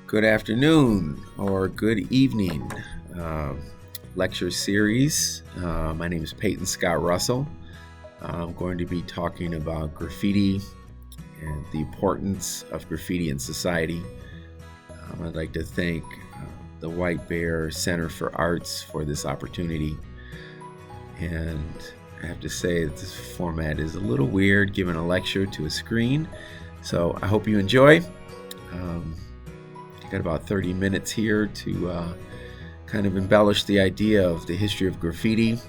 Good afternoon or good evening. uh, Lecture series. My name is Peyton Scott Russell. I'm going to be talking about graffiti and the importance of graffiti in society. I'd like to thank the White Bear Center for Arts for this opportunity. And I have to say that this format is a little weird, giving a lecture to a screen. So I hope you enjoy. Got about 30 minutes here to kind of embellish the idea of the history of graffiti,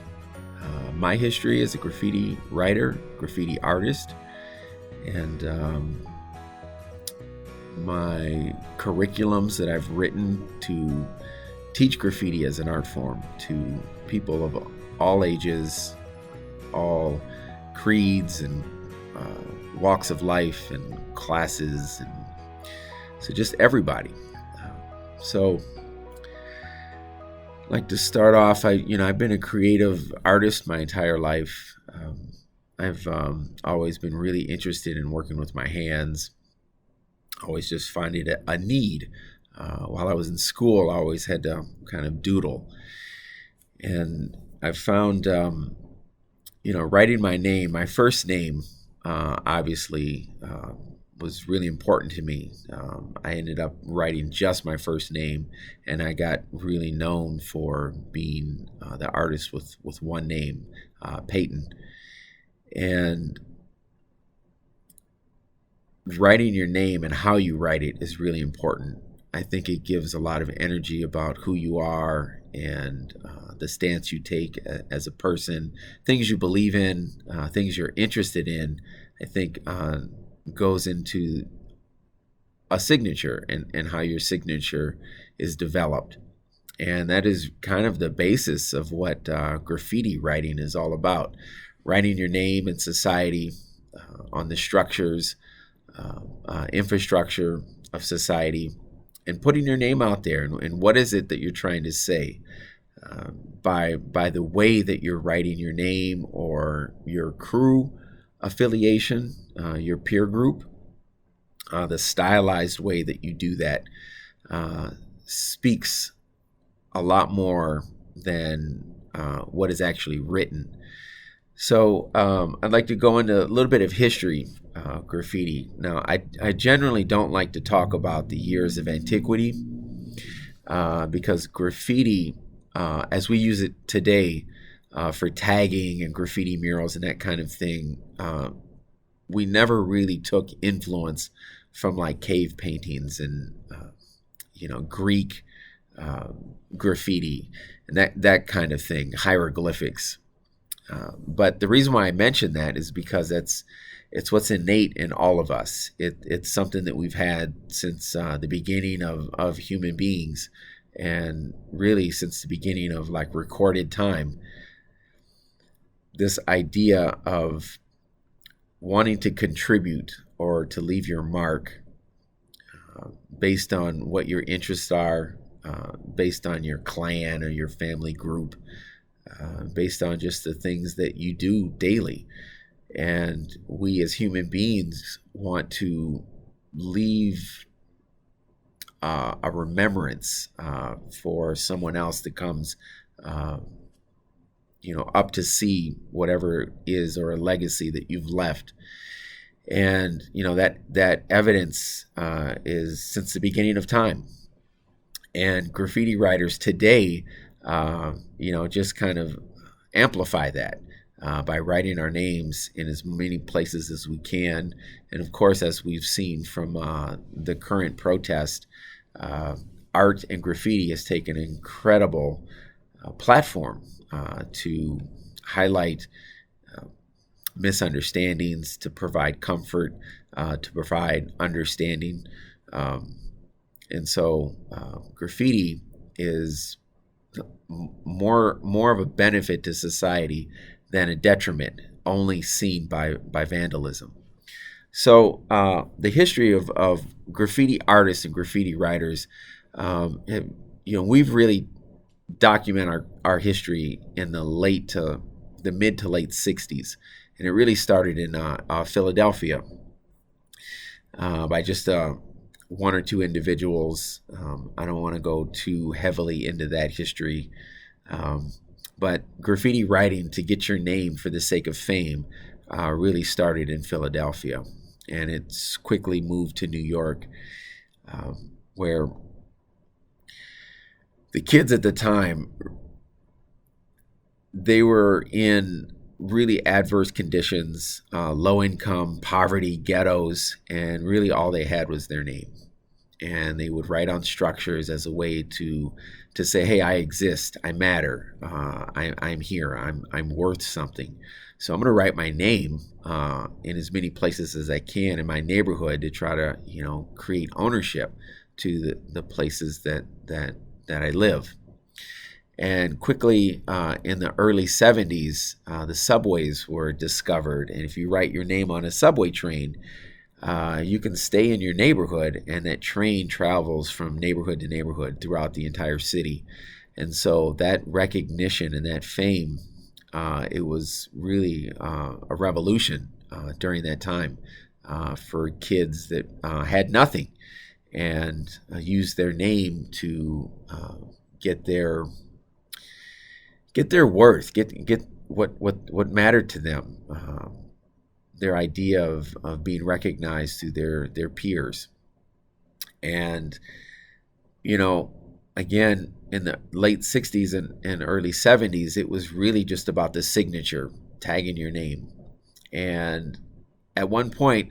my history as a graffiti writer, graffiti artist, and my curriculums that I've written to teach graffiti as an art form to people of all ages, all creeds and walks of life and classes, and so just everybody. So I'd like to start off, I've been a creative artist my entire life. I've always been really interested in working with my hands, always just finding a need. While I was in school, I always had to kind of doodle. And I found, writing my name, my first name, obviously, was really important to me. I ended up writing just my first name, and I got really known for being the artist with one name, Peyton. And writing your name and how you write it is really important. I think it gives a lot of energy about who you are and the stance you take as a person, things you believe in, things you're interested in. I think goes into a signature and how your signature is developed. And that is kind of the basis of what graffiti writing is all about. Writing your name in society, on the structures, infrastructure of society, and putting your name out there. And what is it that you're trying to say by the way that you're writing your name, or your crew affiliation, your peer group, the stylized way that you do that speaks a lot more than what is actually written. So I'd like to go into a little bit of history, graffiti. Now, I generally don't like to talk about the years of antiquity because graffiti, as we use it today, for tagging and graffiti murals and that kind of thing, we never really took influence from like cave paintings and Greek graffiti and that kind of thing, hieroglyphics. But the reason why I mention that is because it's what's innate in all of us. It's something that we've had since the beginning of human beings, and really since the beginning of like recorded time. This idea of wanting to contribute or to leave your mark based on what your interests are, based on your clan or your family group, based on just the things that you do daily. And we as human beings want to leave a remembrance for someone else that comes up to see whatever it is, or a legacy that you've left. And that evidence is since the beginning of time. And graffiti writers today just kind of amplify that by writing our names in as many places as we can. And of course, as we've seen from the current protest, art and graffiti has taken an incredible platform to highlight misunderstandings, to provide comfort, to provide understanding. And so graffiti is more of a benefit to society than a detriment, only seen by vandalism. So the history of graffiti artists and graffiti writers, we've really document our history in the mid to late 60s. And it really started in Philadelphia by just a one or two individuals. I don't want to go too heavily into that history. But graffiti writing to get your name for the sake of fame really started in Philadelphia. And it's quickly moved to New York, where the kids at the time, they were in really adverse conditions, low income, poverty, ghettos, and really all they had was their name. And they would write on structures as a way to say, "Hey, I exist. I matter. I'm here. I'm worth something." So I'm going to write my name in as many places as I can in my neighborhood to try to, create ownership to the places that I live. And quickly, in the early 70s, the subways were discovered. And if you write your name on a subway train, you can stay in your neighborhood, and that train travels from neighborhood to neighborhood throughout the entire city. And so that recognition and that fame, it was really a revolution during that time for kids that had nothing and used their name to get their worth, get what mattered to them. Their idea of being recognized through their peers. And, again, in the late 60s and early 70s, it was really just about the signature, tagging your name. And at one point,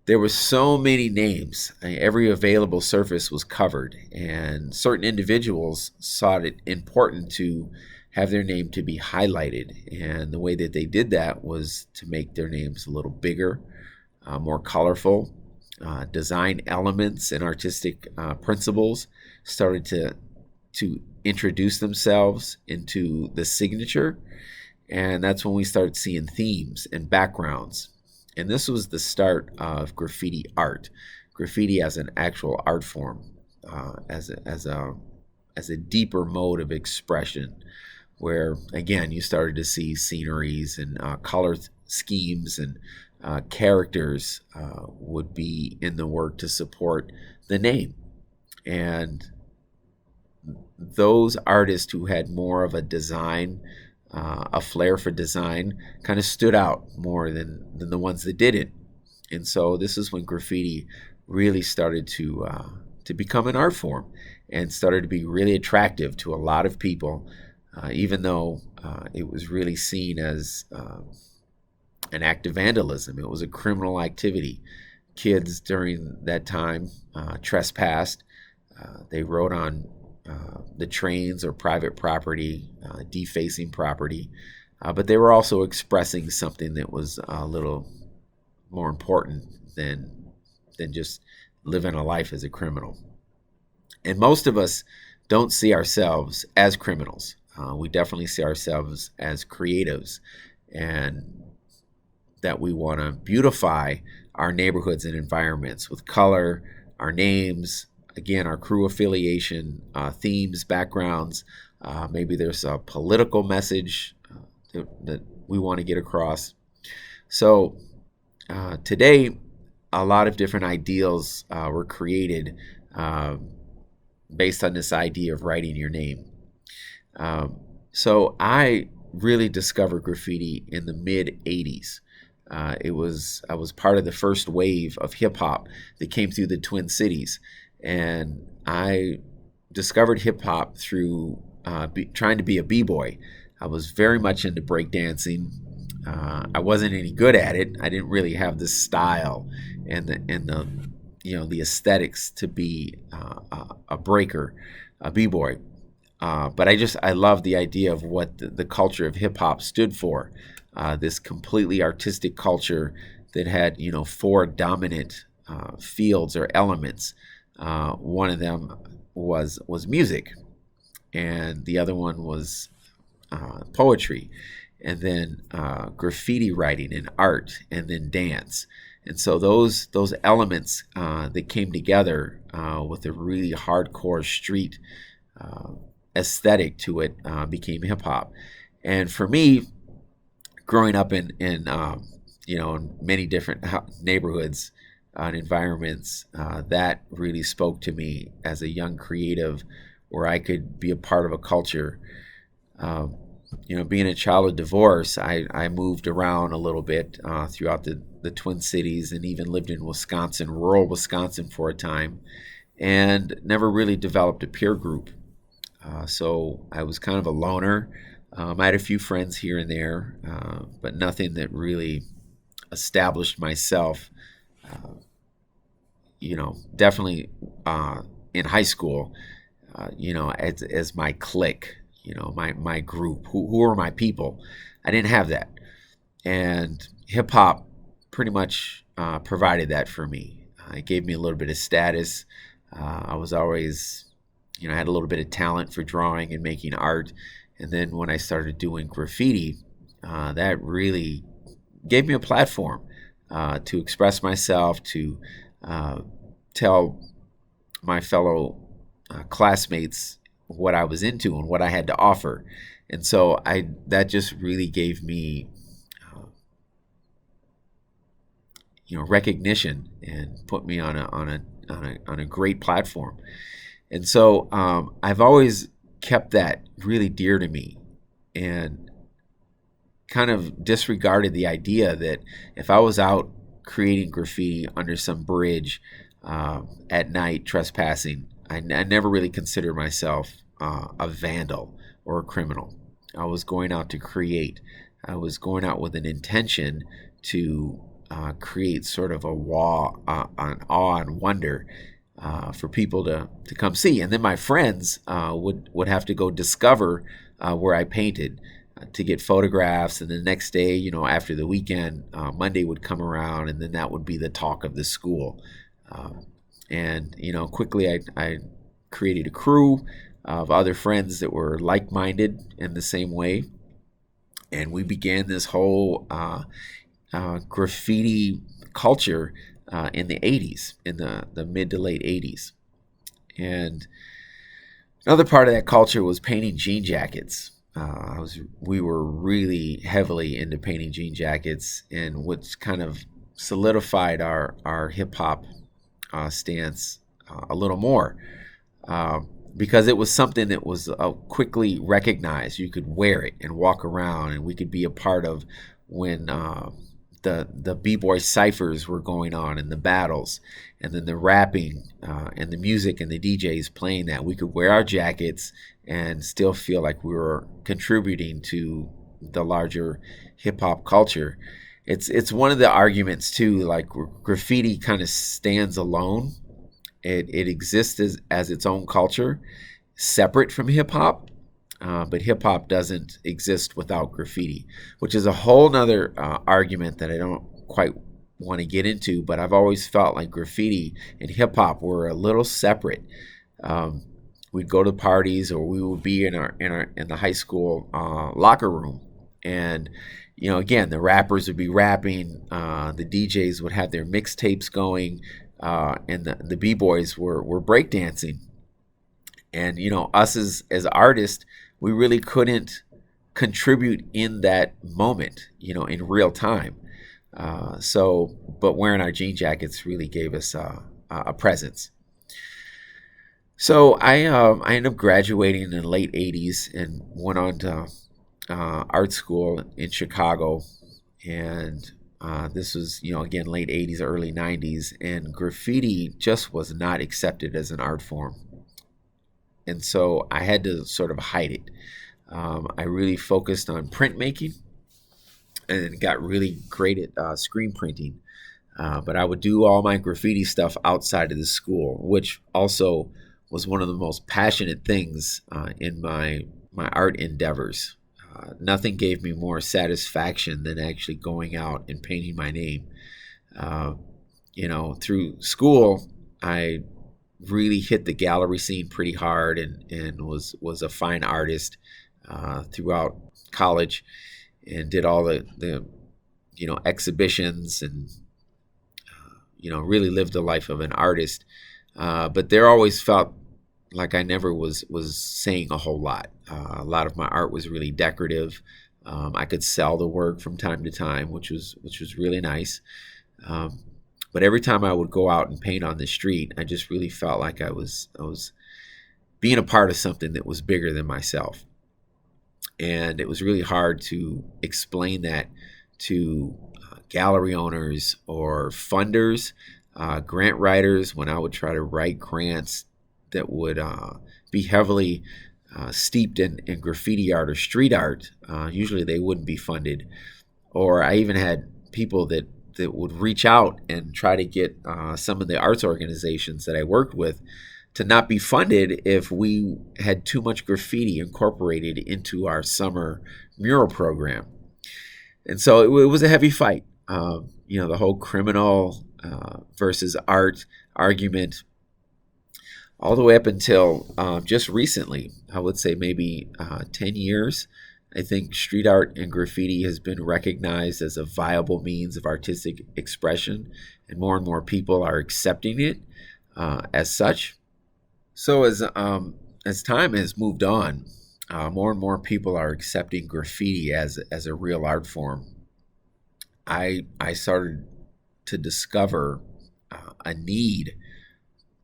there were so many names. Every available surface was covered, and certain individuals saw it important to have their name to be highlighted. And the way that they did that was to make their names a little bigger, more colorful. Design elements and artistic principles started to introduce themselves into the signature. And that's when we started seeing themes and backgrounds. And this was the start of graffiti art. Graffiti as an actual art form, as a deeper mode of expression, where, again, you started to see sceneries and color schemes and characters would be in the work to support the name. And those artists who had more of a design, a flair for design, kind of stood out more than the ones that didn't. And so this is when graffiti really started to become an art form and started to be really attractive to a lot of people. Even though it was really seen as an act of vandalism. It was a criminal activity. Kids during that time trespassed. They rode on the trains or private property, defacing property. But they were also expressing something that was a little more important than just living a life as a criminal. And most of us don't see ourselves as criminals. We definitely see ourselves as creatives, and that we want to beautify our neighborhoods and environments with color, our names, again, our crew affiliation, themes, backgrounds. Maybe there's a political message that we want to get across. So today, a lot of different ideals were created based on this idea of writing your name. So I really discovered graffiti in the mid 80s. I was part of the first wave of hip hop that came through the Twin Cities, and I discovered hip hop through trying to be a b-boy. I was very much into breakdancing. I wasn't any good at it. I didn't really have the style and the aesthetics to be a breaker, a b-boy. But I love the idea of what the culture of hip hop stood for. This completely artistic culture that had, four dominant fields or elements. One of them was music, and the other one was poetry, and then graffiti writing and art, and then dance. And so those elements that came together with a really hardcore street aesthetic to it became hip hop. And for me, growing up in many different neighborhoods, environments, that really spoke to me as a young creative, where I could be a part of a culture. Um, Being a child of divorce, I moved around a little bit throughout the Twin Cities, and even lived in Wisconsin, rural Wisconsin, for a time, and never really developed a peer group. So I was kind of a loner. I had a few friends here and there, but nothing that really established myself. Uh, Definitely in high school, as my clique, my group, who are my people. I didn't have that. And hip hop pretty much provided that for me. It gave me a little bit of status. I was always, I had a little bit of talent for drawing and making art. And then when I started doing graffiti, that really gave me a platform to express myself, to uh, tell my fellow classmates what I was into and what I had to offer. And so that just really gave me recognition, and put me on a great platform. And so I've always kept that really dear to me, and kind of disregarded the idea that if I was out creating graffiti under some bridge at night trespassing, I never really considered myself a vandal or a criminal. I was going out to create. I was going out with an intention to create sort of a awe and wonder for people to come see. And then my friends would have to go discover where I painted to get photographs. And the next day, after the weekend, Monday would come around, and then that would be the talk of the school. And quickly I created a crew of other friends that were like-minded in the same way. And we began this whole graffiti culture in the 80s, in the mid to late 80s. And another part of that culture was painting jean jackets. We were really heavily into painting jean jackets, and what's kind of solidified our hip hop stance a little more, because it was something that was quickly recognized. You could wear it and walk around, and we could be a part of when the b-boy ciphers were going on, and the battles, and then the rapping and the music and the DJs playing that. We could wear our jackets and still feel like we were contributing to the larger hip-hop culture. It's one of the arguments too, like graffiti kind of stands alone. It exists as its own culture, separate from hip-hop. But hip-hop doesn't exist without graffiti, which is a whole nother argument that I don't quite want to get into. But I've always felt like graffiti and hip-hop were a little separate. We'd go to parties, or we would be in the high school locker room, and again, the rappers would be rapping, the DJs would have their mixtapes going, and the b-boys were breakdancing. And us as artists, we really couldn't contribute in that moment, in real time. But wearing our jean jackets really gave us a presence. So I ended up graduating in the late 80s and went on to art school in Chicago. And this was, again, late 80s, early 90s. And graffiti just was not accepted as an art form. And so I had to sort of hide it. I really focused on printmaking and got really great at screen printing. But I would do all my graffiti stuff outside of the school, which also was one of the most passionate things in my art endeavors. Nothing gave me more satisfaction than actually going out and painting my name. Through school, I really hit the gallery scene pretty hard, and was a fine artist throughout college, and did all the exhibitions, and really lived the life of an artist. But there always felt like I never was saying a whole lot. A lot of my art was really decorative. I could sell the work from time to time, which was really nice. But But every time I would go out and paint on the street, I just really felt like I was being a part of something that was bigger than myself. And it was really hard to explain that to gallery owners or funders, grant writers, when I would try to write grants that would be heavily steeped in graffiti art or street art. Usually they wouldn't be funded. Or I even had people that would reach out and try to get some of the arts organizations that I worked with to not be funded if we had too much graffiti incorporated into our summer mural program. And so it was a heavy fight. The whole criminal versus art argument, all the way up until just recently, I would say maybe 10 years. I think street art and graffiti has been recognized as a viable means of artistic expression, and more people are accepting it as such. So as time has moved on, more and more people are accepting graffiti as a real art form. I started to discover a need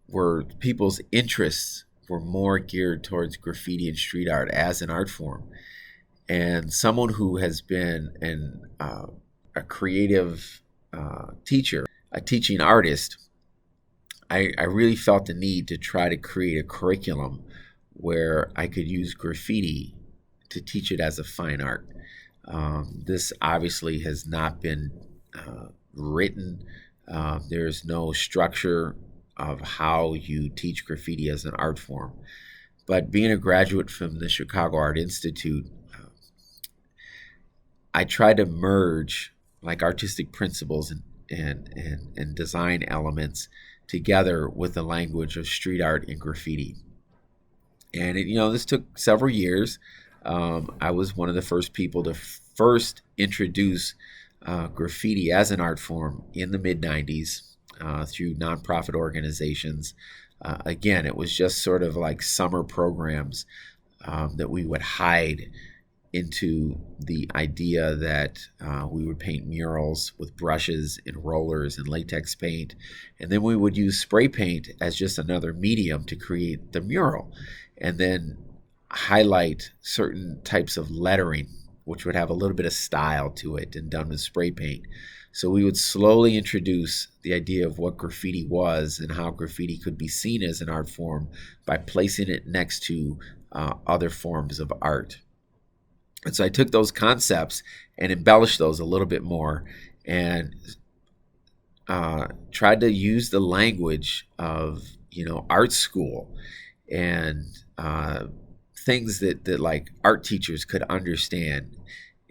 where people's interests were more geared towards graffiti and street art as an art form. And someone who has been a creative teacher, a teaching artist, I really felt the need to try to create a curriculum where I could use graffiti to teach it as a fine art. This obviously has not been written. There's no structure of how you teach graffiti as an art form. But being a graduate from the Chicago Art Institute, I try to merge like artistic principles and design elements together with the language of street art and graffiti. And this took several years. I was one of the first people to first introduce graffiti as an art form in the mid-90s through nonprofit organizations. Again, it was just sort of like summer programs that we would hide into the idea that we would paint murals with brushes and rollers and latex paint. And then we would use spray paint as just another medium to create the mural. And then highlight certain types of lettering, which would have a little bit of style to it and done with spray paint. So we would slowly introduce the idea of what graffiti was and how graffiti could be seen as an art form by placing it next to other forms of art. And so I took those concepts and embellished those a little bit more and tried to use the language of, art school and things that like art teachers could understand,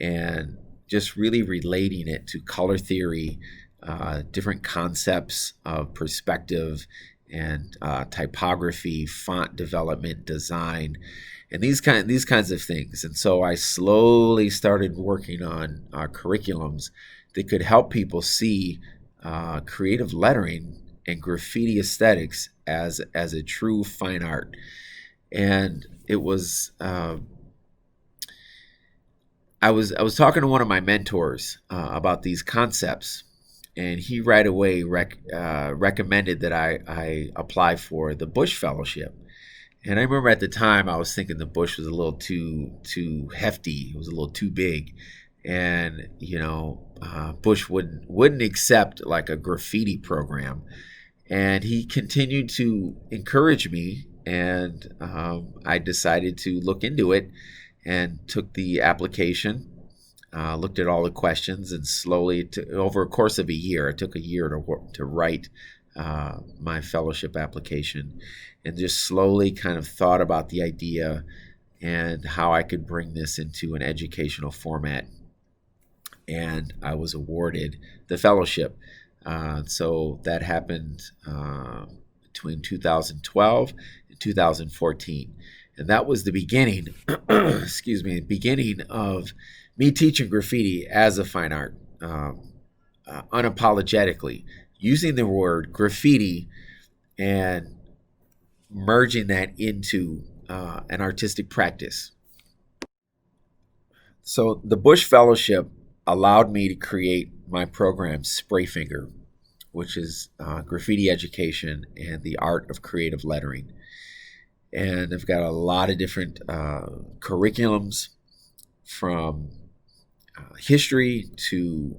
and just really relating it to color theory, different concepts of perspective and typography, font development, design, and these kinds of things. And so I slowly started working on curriculums that could help people see creative lettering and graffiti aesthetics as a true fine art. And it was I was talking to one of my mentors about these concepts, and he right away recommended that I apply for the Bush Fellowship. And I remember at the time I was thinking the Bush was a little too hefty. It was a little too big, and Bush wouldn't accept like a graffiti program. And he continued to encourage me, and I decided to look into it and took the application, looked at all the questions, and slowly, over a course of a year, it took a year to write my fellowship application, and just slowly kind of thought about the idea and how I could bring this into an educational format. And I was awarded the fellowship. So that happened between 2012 and 2014. And that was the beginning, beginning of me teaching graffiti as a fine art, unapologetically, using the word graffiti and merging that into an artistic practice. So the Bush Fellowship allowed me to create my program, SPRAYFiNGER, which is graffiti education and the art of creative lettering. And I've got a lot of different curriculums, from history to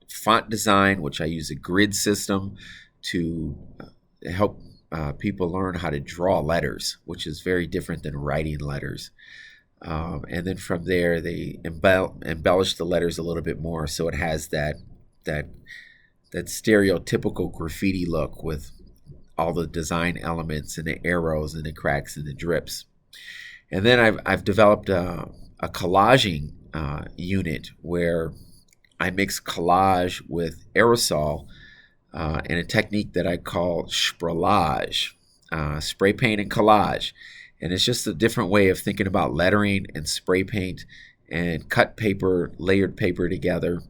font design, which I use a grid system to help people learn how to draw letters, which is very different than writing letters. And then from there, they embellish the letters a little bit more, so it has that stereotypical graffiti look with all the design elements and the arrows and the cracks and the drips. And then I've developed a collaging unit where I mix collage with aerosol and a technique that I call sprayage, spray paint and collage. And it's just a different way of thinking about lettering and spray paint and cut paper, layered paper together.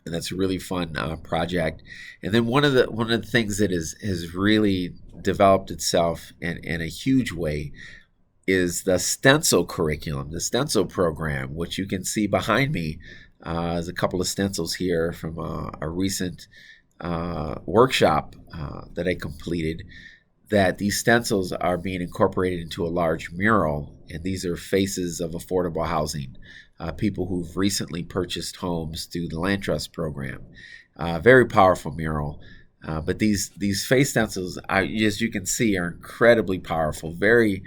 And that's a really fun project. And then one of the things that has really developed itself in a huge way is the stencil curriculum, the stencil program, which you can see behind me. There's a couple of stencils here from a recent workshop that I completed, that these stencils are being incorporated into a large mural, and these are faces of affordable housing, people who've recently purchased homes through the Land Trust program. Very powerful mural. But these face stencils, as you can see, are incredibly powerful, very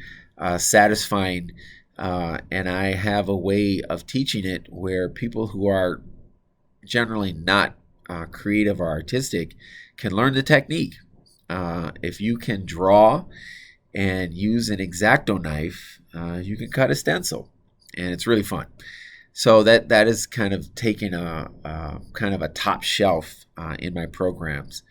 satisfying, and I have a way of teaching it where people who are generally not creative or artistic can learn the technique. If you can draw and use an X-Acto knife, you can cut a stencil, and it's really fun. So that is kind of taking a kind of a top shelf in my programs.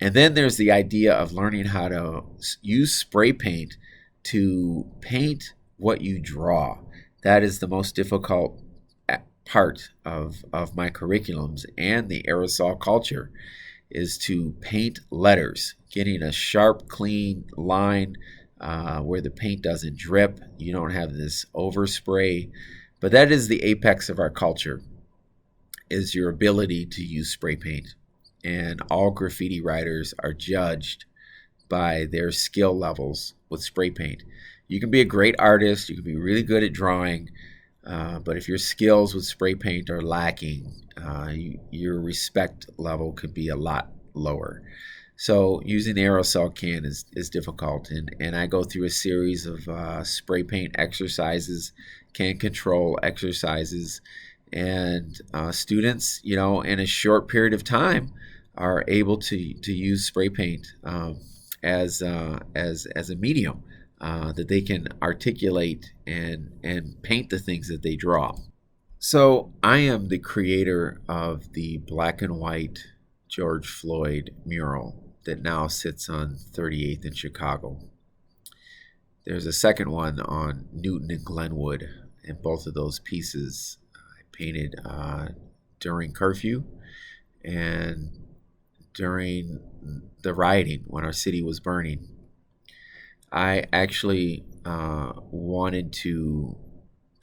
And then there's the idea of learning how to use spray paint to paint what you draw. That is the most difficult part of my curriculums and the aerosol culture, is to paint letters, getting a sharp, clean line where the paint doesn't drip. You don't have this overspray. But that is the apex of our culture, is your ability to use spray paint. And all graffiti writers are judged by their skill levels with spray paint. You can be a great artist, you can be really good at drawing, but if your skills with spray paint are lacking, your respect level could be a lot lower. So using the aerosol can is difficult, and I go through a series of spray paint exercises, can control exercises, and students, in a short period of time, are able to use spray paint as a medium that they can articulate and paint the things that they draw. So I am the creator of the black and white George Floyd mural that now sits on 38th in Chicago. There's a second one on Newton and Glenwood, and both of those pieces I painted during curfew and during the rioting when our city was burning. I actually wanted to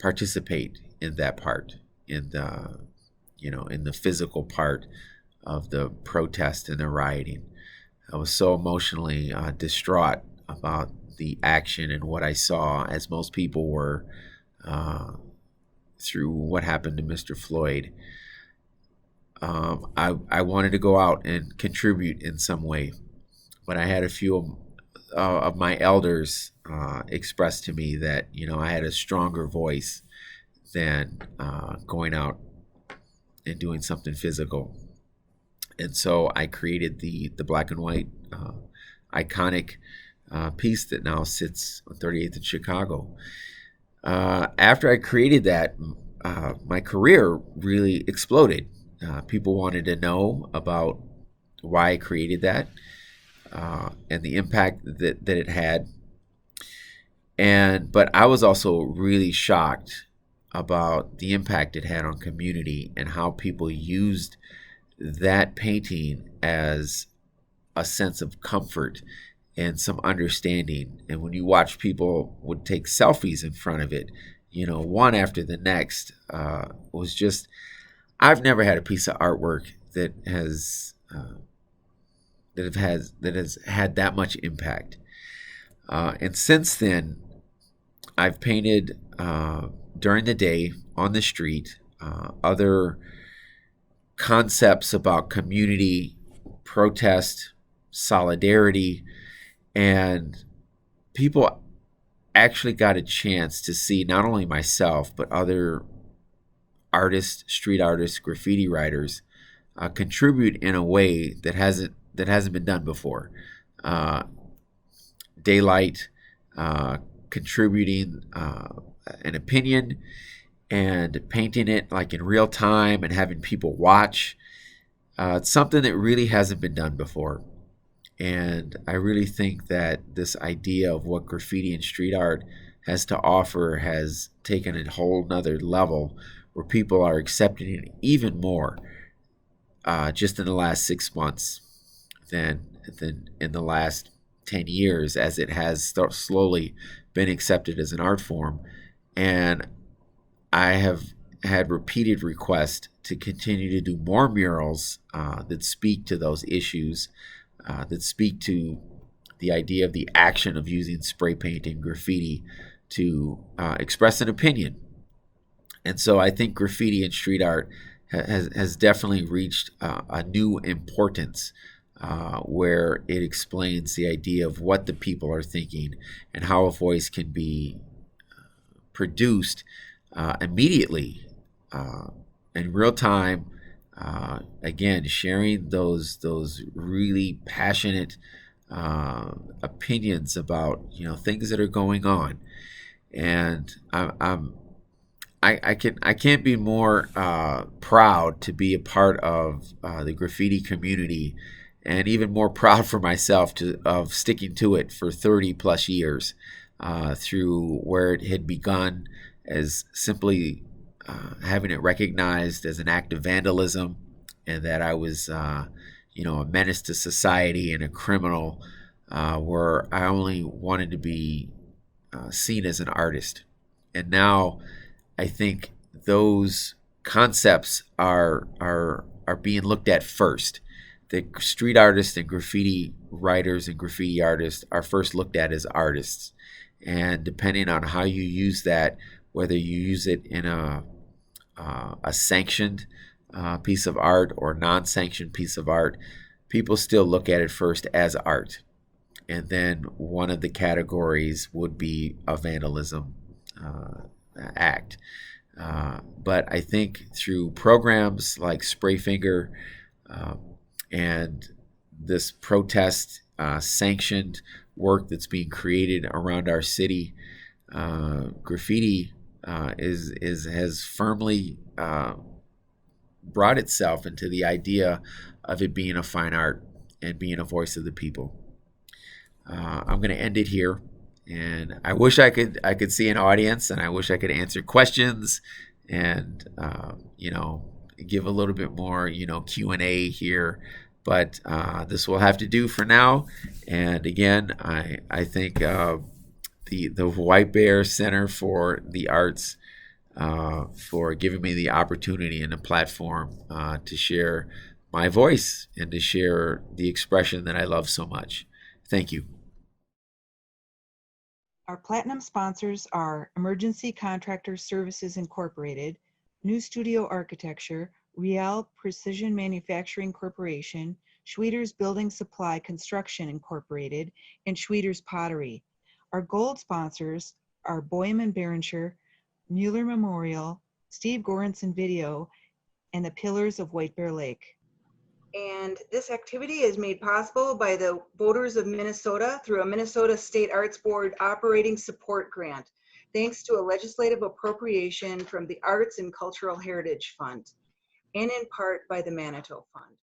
participate in that part, in the physical part of the protest and the rioting. I was so emotionally distraught about the action and what I saw, as most people were, through what happened to Mr. Floyd. I wanted to go out and contribute in some way, but I had a few of my elders express to me that I had a stronger voice than going out and doing something physical. And so I created the black and white iconic piece that now sits on 38th in Chicago. After I created that, my career really exploded. People wanted to know about why I created that and the impact that it had. But I was also really shocked about the impact it had on community and how people used that painting as a sense of comfort and some understanding. And when you watch people would take selfies in front of it, one after the next, was just, I've never had a piece of artwork that has had that much impact. And since then, I've painted during the day on the street other concepts about community, protest, solidarity, and people actually got a chance to see not only myself but other artists, street artists, graffiti writers contribute in a way that hasn't been done before. Uh, Daylight contributing an opinion and painting it like in real time and having people watch. It's something that really hasn't been done before. And I really think that this idea of what graffiti and street art has to offer has taken a whole nother level where people are accepting it even more just in the last 6 months than in the last 10 years, as it has slowly been accepted as an art form. And I have had repeated requests to continue to do more murals that speak to those issues, that speak to the idea of the action of using spray paint and graffiti to express an opinion. And so I think graffiti and street art has definitely reached a new importance where it explains the idea of what the people are thinking and how a voice can be produced immediately in real time. Again, sharing those really passionate opinions about things that are going on, and I can't be more proud to be a part of the graffiti community, and even more proud for myself of sticking to it for 30 plus years, through where it had begun as simply having it recognized as an act of vandalism, and that I was a menace to society and a criminal, where I only wanted to be seen as an artist. And now I think those concepts are being looked at first. The street artists and graffiti writers and graffiti artists are first looked at as artists, and depending on how you use that, whether you use it in a sanctioned piece of art or non-sanctioned piece of art, people still look at it first as art. And then one of the categories would be a vandalism act. But I think through programs like SPRAYFiNGER and this protest sanctioned work that's being created around our city, graffiti has firmly brought itself into the idea of it being a fine art and being a voice of the people. I'm going to end it here, and I wish I could see an audience, and I wish I could answer questions, and give a little bit more Q&A here, but this will have to do for now. And again, I think the White Bear Center for the Arts for giving me the opportunity and the platform to share my voice and to share the expression that I love so much. Thank you. Our platinum sponsors are Emergency Contractor Services Incorporated, New Studio Architecture, Riel Precision Manufacturing Corporation, Schweeder's Building Supply Construction Incorporated, and Schweeder's Pottery. Our gold sponsors are Boehm and Berencher, Mueller Memorial, Steve Goranson Video, and the Pillars of White Bear Lake. And this activity is made possible by the voters of Minnesota through a Minnesota State Arts Board Operating Support Grant, thanks to a legislative appropriation from the Arts and Cultural Heritage Fund, and in part by the Manitou Fund.